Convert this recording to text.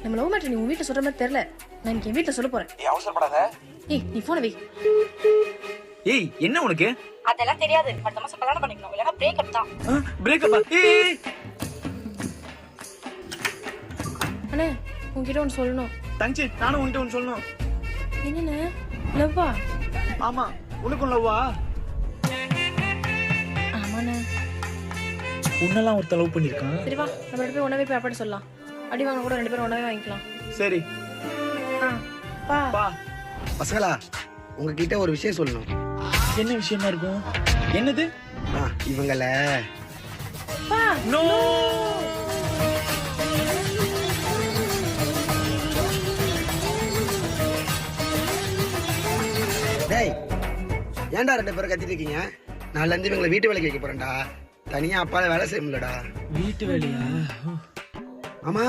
நம்ம love matter நீ உன் வீட்டுல சொல்ற மாதிரி தெரியல. நான் இன்னைக்கு என் வீட்டுல சொல்ல போறேன். ஏய் அவசரப்படாத. ஏய் நீ போன வை. ஏய் என்ன உனக்கு? அதெல்லாம் தெரியாது. அடுத்த மாசம் கல்யாணம் பண்ணிக்கணும். இல்லனா பிரேக்கப் தான். பிரேக்கப்? ஏய் அண்ணே உன்கிட்ட ஒன்று சொல்லணும். தங்கச்சி நானும் உன்கிட்ட ஒன்று சொல்லணும். என்னண்ணே? லவ்வா? ஆமா உனக்கும் லவ்வா? ஆமாண்ணே. உன்னெல்லாம் ஒருத்த லவ் பண்ணிருக்கான். சரி வா நம்ம ரெண்டு பேரும் ஒன்னாவே போய் அப்பாட்ட சொல்லலாம். அடி வாங்க கூட ரெண்டு பேரும் ஒன்னாவே வாங்கிக்கலாம். சரி பா பா. பசங்களா உங்ககிட்ட ஒரு விஷயம் சொல்லணும். என்ன விஷயமா இருக்கும்? என்னது? இவங்கள பா. நோ. டேய் ஏன்டா ரெண்டு பேரும் கத்திட்டு இருக்கீங்க? நாளைல இருந்து இவங்களை வீட்டு வேலைக்கு வைக்க போறேன்டா. தனியா அப்பால வேலை செய்ய முடியலடா. வீட்டு வேலையா? ஆமா